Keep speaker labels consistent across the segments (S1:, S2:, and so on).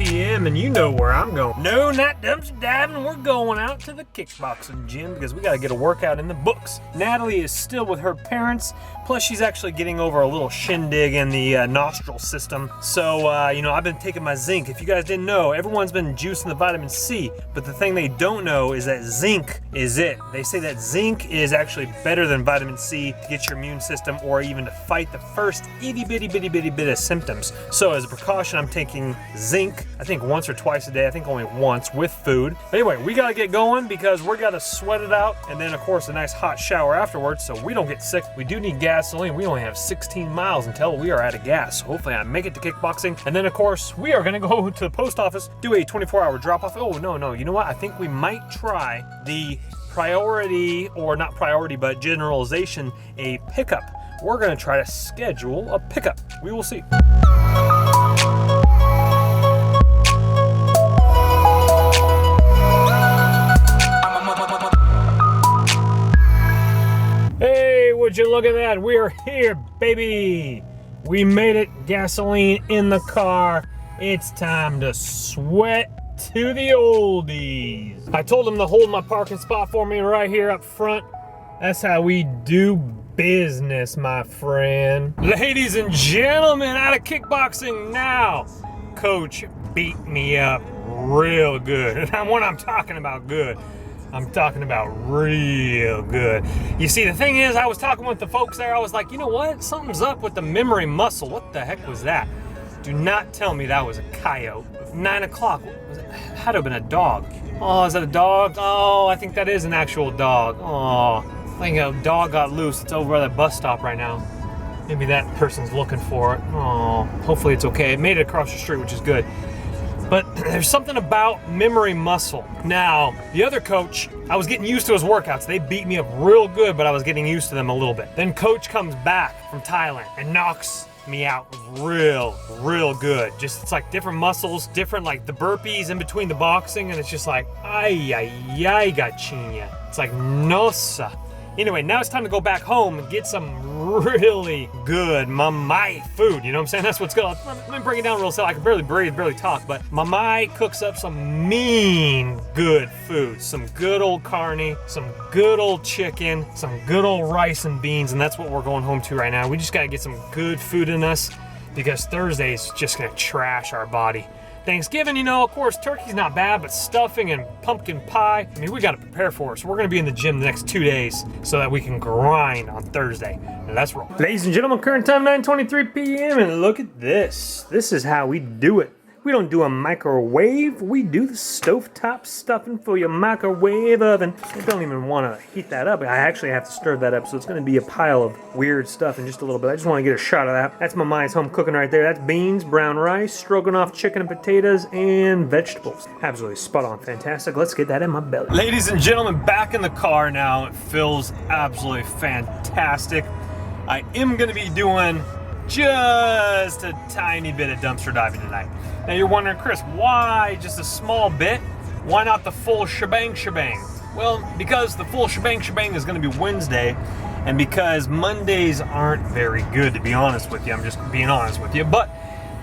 S1: p.m. and you know where I'm going. No, not dumpster diving. We're going out to the kickboxing gym because we got to get a workout in the books. Natalie is still with her parents, plus she's actually getting over a little shindig in the nostril system. So, you know, I've been taking my zinc. If you guys didn't know, everyone's been juicing the vitamin C, but the thing they don't know is that zinc is it. They say that zinc is actually better than vitamin C to get your immune system or even to fight the first itty bitty bit of symptoms. So as a precaution, I'm taking zinc, I think once or twice a day. I think only once with food. But anyway, we gotta get going because we're gonna sweat it out, and then of course a nice hot shower afterwards so we don't get sick. We do need gasoline. We only have 16 miles until we are out of gas. So hopefully I make it to kickboxing, and then of course we are gonna go to the post office, do a 24-hour drop-off. Oh no, you know what? I think we might try the priority, or not priority, but generalization, a pickup. We're gonna try to schedule a pickup. We will see. Hey, would you look at that? We're here, baby. We made it. Gasoline in the car. It's time to sweat to the oldies. I told him to hold my parking spot for me right here up front. That's how we do business, my friend. Ladies and gentlemen, out of kickboxing now. Coach beat me up real good. And when I'm talking about good, I'm talking about real good. You see, the thing is, I was talking with the folks there. I was like, you know what? Something's up with the memory muscle. What the heck was that? Do not tell me that was a coyote. 9 o'clock. Was it? Had to have been a dog. Oh, is that a dog? Oh, I think that is an actual dog. Oh, I think a dog got loose. It's over at that bus stop right now. Maybe that person's looking for it. Oh, hopefully it's okay. It made it across the street, which is good. But there's something about memory muscle. Now, the other coach, I was getting used to his workouts. They beat me up real good, but I was getting used to them a little bit. Then coach comes back from Thailand and knocks me out real good. Just, it's like different muscles, different, like the burpees in between the boxing, and it's just like, ay, gatinha. It's like, nossa. Anyway, now it's time to go back home and get some really good mamai food. You know what I'm saying? That's what's good. Let me bring it down real slow. I can barely breathe, barely talk, but mamai cooks up some mean good food. Some good old carne, some good old chicken, some good old rice and beans, and that's what we're going home to right now. We just gotta get some good food in us because Thursday's just gonna trash our body. Thanksgiving, you know, of course, turkey's not bad, but stuffing and pumpkin pie, I mean, we gotta prepare for it. So we're gonna be in the gym the next 2 days so that we can grind on Thursday. Now let's roll. Ladies and gentlemen, current time 9:23 p.m. and look at this. This is how we do it. We don't do a microwave, we do the stovetop stuffing for your microwave oven. I don't even want to heat that up. I actually have to stir that up, so it's going to be a pile of weird stuff in just a little bit. I just want to get a shot of that. That's my Maya's home cooking right there. That's beans, brown rice, stroganoff chicken and potatoes, and vegetables. Absolutely spot on, fantastic. Let's get that in my belly. Ladies and gentlemen, back in the car now. It feels absolutely fantastic. I am going to be doing just a tiny bit of dumpster diving tonight. Now you're wondering, Chris, why just a small bit? Why not the full shebang? Well, because the full shebang is going to be Wednesday, and because Mondays aren't very good, to be honest with you. I'm just being honest with you, but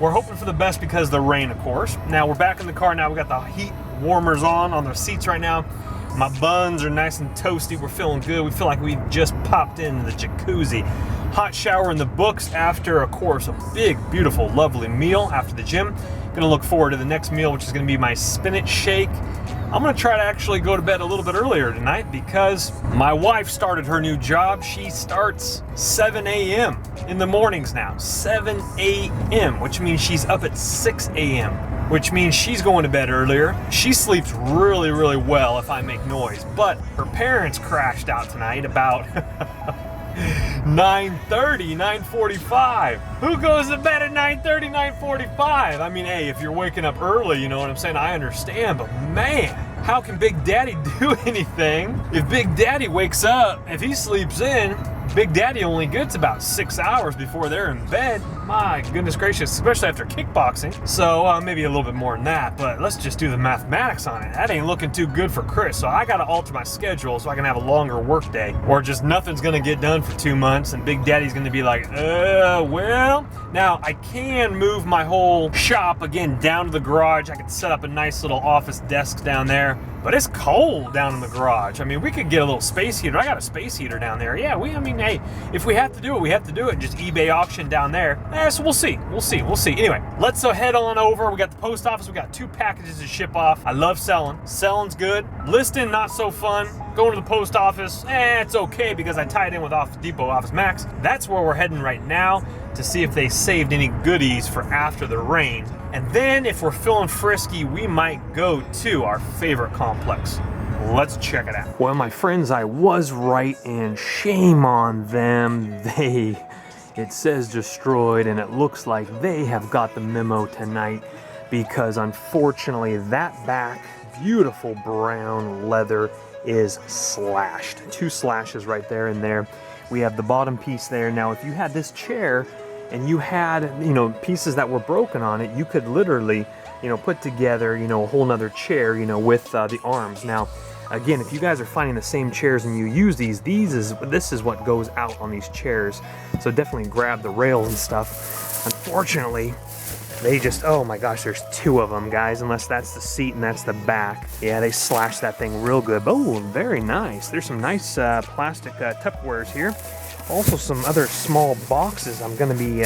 S1: we're hoping for the best because of the rain, of course. Now we're back in the car now. We got the heat warmers on the seats right now. My buns are nice and toasty. We're feeling good. We feel like we've just popped into the jacuzzi. Hot shower in the books after, of course, a big, beautiful, lovely meal after the gym. Gonna look forward to the next meal, which is gonna be my spinach shake. I'm gonna try to actually go to bed a little bit earlier tonight because my wife started her new job. She starts 7 a.m. in the mornings now. 7 a.m., which means she's up at 6 a.m., which means she's going to bed earlier. She sleeps really well if I make noise, but her parents crashed out tonight about 9:30, 9:45. Who goes to bed at 9:30, 9:45? I mean, hey, if you're waking up early, you know what I'm saying? I understand, but man, how can Big Daddy do anything if Big Daddy wakes up, if he sleeps in, Big Daddy only gets about 6 hours before they're in bed. My goodness gracious, especially after kickboxing. So maybe a little bit more than that, but let's just do the mathematics on it. That ain't looking too good for Chris, so I gotta alter my schedule so I can have a longer work day, or just nothing's gonna get done for 2 months and Big Daddy's gonna be like, well. Now I can move my whole shop again down to the garage. I can set up a nice little office desk down there, but it's cold down in the garage. I mean, we could get a little space heater. I got a space heater down there. Yeah, I mean, hey, if we have to do it, we have to do it. Just eBay auction down there. So we'll see. Anyway, let's head on over. We got the post office. We got 2 packages to ship off. I love selling. Selling's good. Listing, not so fun. Going to the post office, it's okay because I tied in with Office Depot, Office Max. That's where we're heading right now to see if they saved any goodies for after the rain. And then if we're feeling frisky, we might go to our favorite complex. Let's check it out. Well, my friends, I was right, and shame on them. It says destroyed, and it looks like they have got the memo tonight, because unfortunately that back beautiful brown leather is slashed. 2 slashes right there and there. We have the bottom piece there. Now, if you had this chair and you had, pieces that were broken on it, you could literally, put together, a whole nother chair, with the arms. Now, again, if you guys are finding the same chairs and you use these, this is what goes out on these chairs. So definitely grab the rails and stuff. Unfortunately, they just, oh my gosh, there's 2 of them, guys, unless that's the seat and that's the back. Yeah, they slashed that thing real good. Oh, very nice. There's some nice plastic Tupperwares here. Also some other small boxes I'm gonna be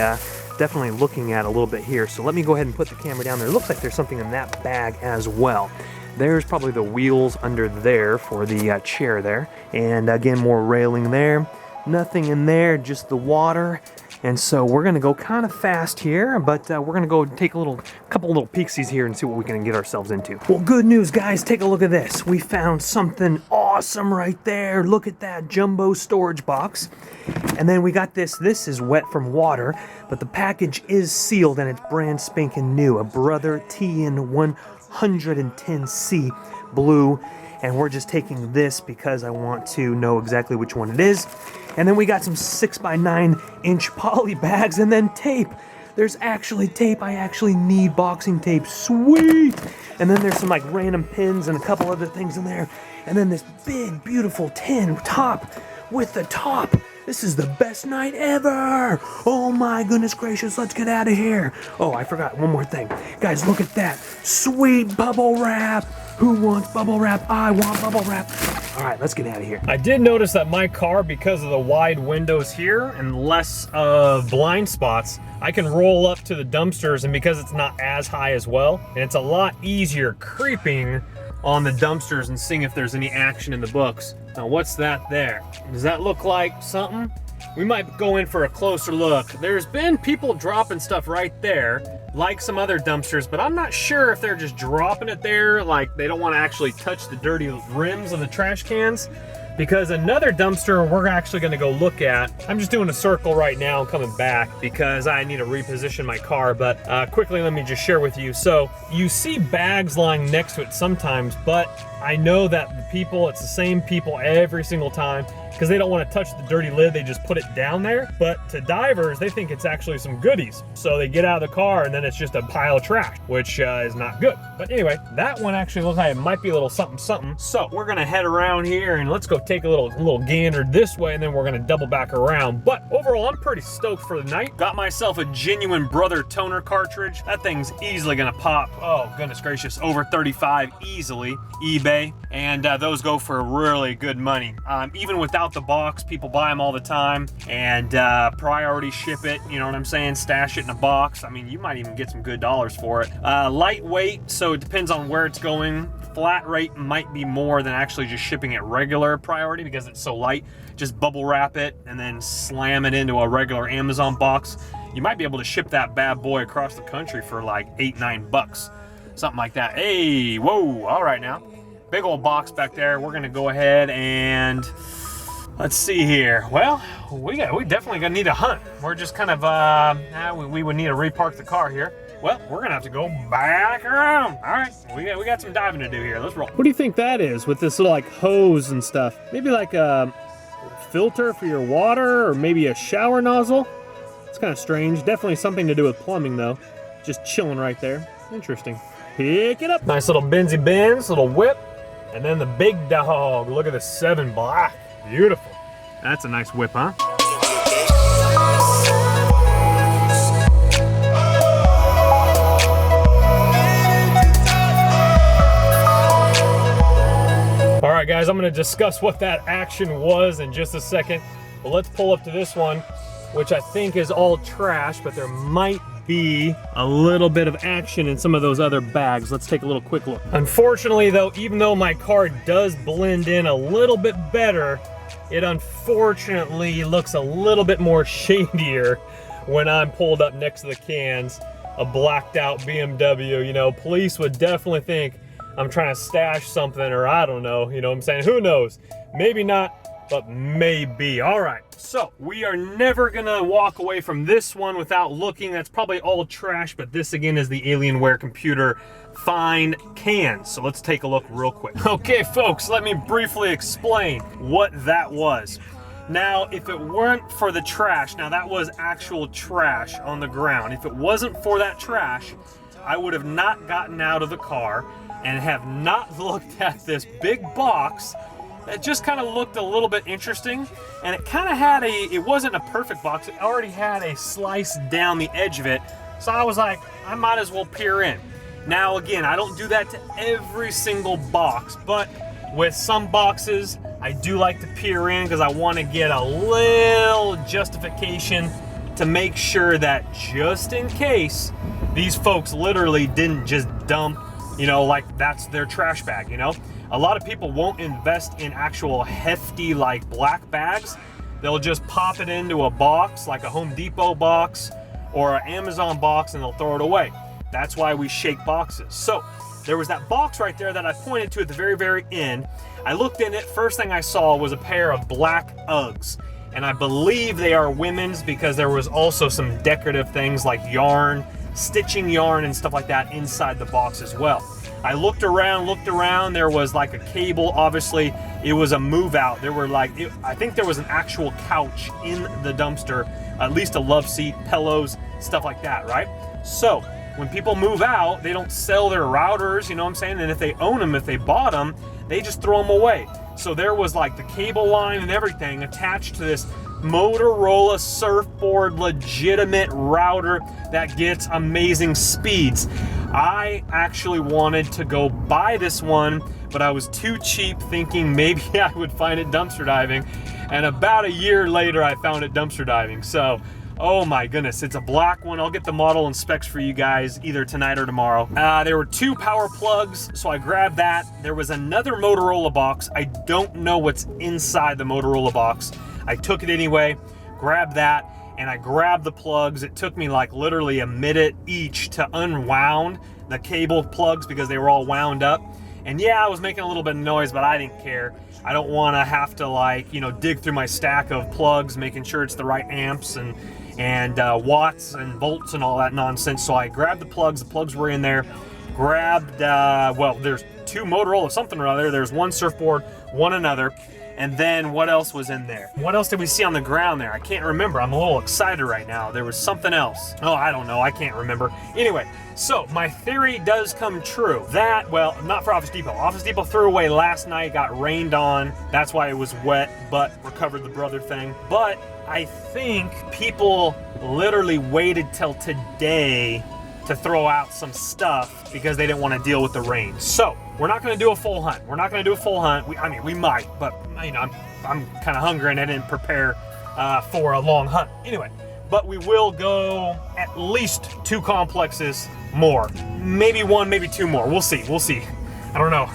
S1: definitely looking at a little bit here. So let me go ahead and put the camera down there. It looks like there's something in that bag as well. There's probably the wheels under there for the chair there. And again, more railing there. Nothing in there, just the water. And so we're gonna go kind of fast here, but we're gonna go take a couple little peeksies here and see what we can get ourselves into. Well, good news, guys, take a look at this. We found something awesome right there. Look at that jumbo storage box. And then we got this is wet from water, but the package is sealed and it's brand spanking new. A Brother TN 110C blue. And we're just taking this because I want to know exactly which one it is. And then we got some 6x9-inch poly bags and then tape. There's actually tape. I actually need boxing tape. Sweet! And then there's some like random pins and a couple other things in there. And then this big, beautiful tin top with the top. This is the best night ever! Oh my goodness gracious, let's get out of here. Oh, I forgot one more thing. Guys, look at that. Sweet bubble wrap. Who wants bubble wrap? I want bubble wrap. All right, let's get out of here. I did notice that my car, because of the wide windows here and less of blind spots, I can roll up to the dumpsters, and because it's not as high as well, and it's a lot easier creeping on the dumpsters and seeing if there's any action in the books. Now, what's that there? Does that look like something? We might go in for a closer look. There's been people dropping stuff right there, like some other dumpsters, but I'm not sure if they're just dropping it there, like they don't want to actually touch the dirty rims of the trash cans. Because another dumpster we're actually gonna go look at, I'm just doing a circle right now and coming back because I need to reposition my car, but quickly let me just share with you. So you see bags lying next to it sometimes, but I know that the people, it's the same people every single time, because they don't want to touch the dirty lid, they just put it down there. But to divers, they think it's actually some goodies. So they get out of the car and then it's just a pile of trash, which is not good. But anyway, that one actually looks like it might be a little something something. So we're gonna head around here and let's go take a little gander this way, and then we're gonna double back around. But overall, I'm pretty stoked for the night. Got myself a genuine Brother toner cartridge. That thing's easily gonna pop, oh goodness gracious, over 35 easily. eBay, and those go for really good money. Even without the box, people buy them all the time, and priority ship it, you know what I'm saying, stash it in a box. I mean, you might even get some good dollars for it. Lightweight, so it depends on where it's going. Flat rate might be more than actually just shipping it regular priority because it's so light. Just bubble wrap it and then slam it into a regular Amazon box. You might be able to ship that bad boy across the country for like $8-9, something like that. Hey, whoa, all right now. Big old box back there. We're gonna go ahead and let's see here. Well, we definitely gonna need a hunt. We're just kind of we would need to repark the car here. Well, we're gonna have to go back around. All right, we got some diving to do here. Let's roll. What do you think that is with this little like hose and stuff? Maybe like a filter for your water, or maybe a shower nozzle. It's kind of strange. Definitely something to do with plumbing though. Just chilling right there. Interesting. Pick it up. Nice little Benzy Benz, little whip. And then the big dog. Look at the 7 black. Beautiful. That's a nice whip, huh? All right, guys, I'm gonna discuss what that action was in just a second. But let's pull up to this one, which I think is all trash, but there might be a little bit of action in some of those other bags. Let's take a little quick look. Unfortunately though, even though my car does blend in a little bit better, it unfortunately looks a little bit more shadier when I'm pulled up next to the cans. A blacked out BMW, you know, police would definitely think I'm trying to stash something, or I don't know, you know what I'm saying? Who knows? Maybe not, but maybe. All right, so we are never gonna walk away from this one without looking. That's probably all trash, but this again is the Alienware Computer Find cans. So let's take a look real quick. Okay, folks, let me briefly explain what that was. Now, if it weren't for the trash, now that was actual trash on the ground. If it wasn't for that trash, I would have not gotten out of the car and have not looked at this big box that just kind of looked a little bit interesting. And it kind of had it wasn't a perfect box, it already had a slice down the edge of it. So I was like, I might as well peer in. Now again, I don't do that to every single box, but with some boxes, I do like to peer in because I want to get a little justification to make sure that just in case these folks literally didn't just dump, you know, like that's their trash bag, you know? A lot of people won't invest in actual hefty, like black bags. They'll just pop it into a box, like a Home Depot box or an Amazon box, and they'll throw it away. That's why we shake boxes. So there was that box right there that I pointed to at the very, very end. I looked in it, first thing I saw was a pair of black Uggs. And I believe they are women's because there was also some decorative things like yarn, stitching yarn and stuff like that inside the box as well. I looked around, there was like a cable, obviously it was a move out. There were like, I think there was an actual couch in the dumpster, at least a love seat, pillows, stuff like that, right? So when people move out, they don't sell their routers, you know what I'm saying? And if they own them, if they bought them, they just throw them away. So there was like the cable line and everything attached to this Motorola Surfboard legitimate router that gets amazing speeds. I actually wanted to go buy this one, but I was too cheap, thinking maybe I would find it dumpster diving. And about a year later, I found it dumpster diving. So, oh my goodness, it's a black one. I'll get the model and specs for you guys either tonight or tomorrow. There were 2 power plugs, so I grabbed that. There was another Motorola box. I don't know what's inside the Motorola box. I took it anyway, grabbed that, and I grabbed the plugs. It took me like literally a minute each to unwound the cable plugs because they were all wound up. And yeah, I was making a little bit of noise, but I didn't care. I don't want to have to, like, you know, dig through my stack of plugs, making sure it's the right amps and watts and volts and all that nonsense. So I grabbed the plugs were in there. Grabbed, well, there's 2 Motorola something or other. There's 1 surfboard, 1 another. And then what else was in there? What else did we see on the ground there? I can't remember. I'm a little excited right now. There was something else. Oh, I don't know. I can't remember. Anyway, so my theory does come true. That, well, not for Office Depot. Office Depot threw away last night, got rained on. That's why it was wet, but recovered the brother thing. But I think people literally waited till today to throw out some stuff because they didn't want to deal with the rain. So we're not going to do a full hunt. We're not going to do a full hunt. I mean, we might, but you know, I'm kind of hungry and I didn't prepare for a long hunt. Anyway, but we will go at least 2 complexes more. Maybe 1, maybe 2 more. We'll see. We'll see. I don't know.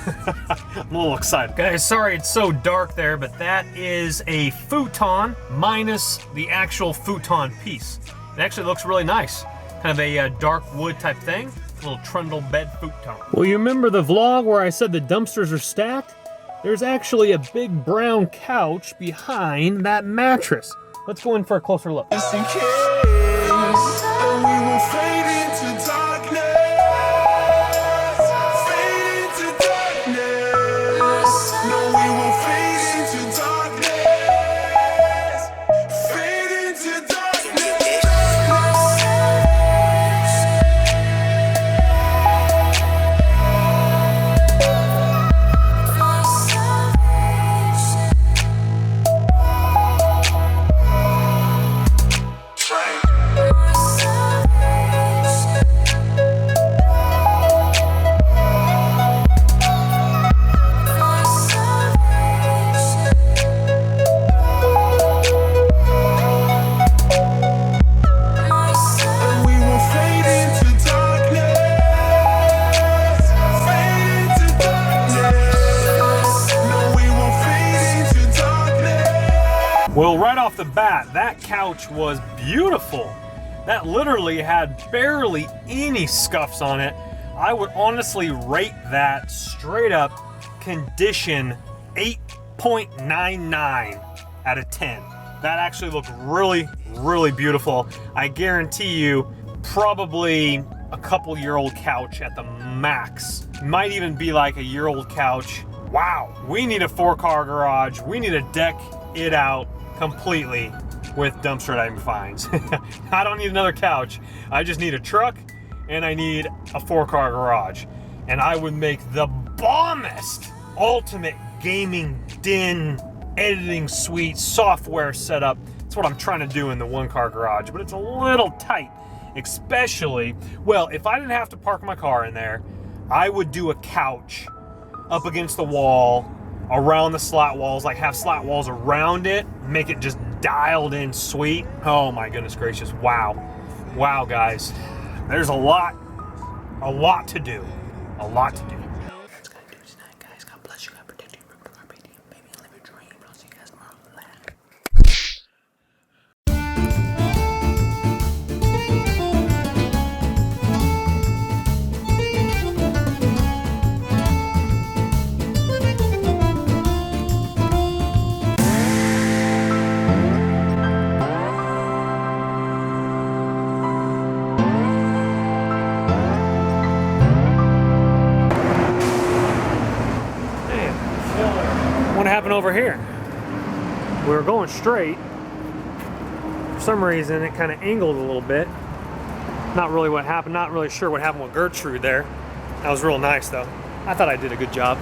S1: I'm a little excited. Guys, sorry it's so dark there, but that is a futon minus the actual futon piece. It actually looks really nice. Kind of a dark wood type thing. A little trundle bed futon. Well, you remember the vlog where I said the dumpsters are stacked? There's actually a big brown couch behind that mattress. Let's go in for a closer look. Just in case, and we will fade into darkness. Fade into darkness. No, we will fade into darkness. Well, right off the bat, that couch was beautiful. That literally had barely any scuffs on it. I would honestly rate that straight up condition 8.99 out of 10. That actually looked really, really beautiful. I guarantee you, probably a couple-year-old couch at the max. Might even be like a year-old couch. Wow, we need a 4-car garage. We need to deck it out completely with dumpster diving finds. I don't need another couch. I just need a truck and I need a 4-car garage. And I would make the bombest ultimate gaming den editing suite software setup. That's what I'm trying to do in the 1-car garage, but it's a little tight, especially, well, if I didn't have to park my car in there, I would do a couch up against the wall, around the slat walls, like have slat walls around it, make it just dialed in sweet. Oh my goodness gracious, wow. Wow, guys. There's a lot to do. A lot to do.
S2: That's gonna do tonight, guys. God bless you. God protect you. Baby, live your dream. I'll see you guys tomorrow.
S1: What happened over here? We were going straight. For some reason, it kind of angled a little bit. Not really what happened. Not really sure what happened with Gertrude there. That was real nice, though. I thought I did a good job.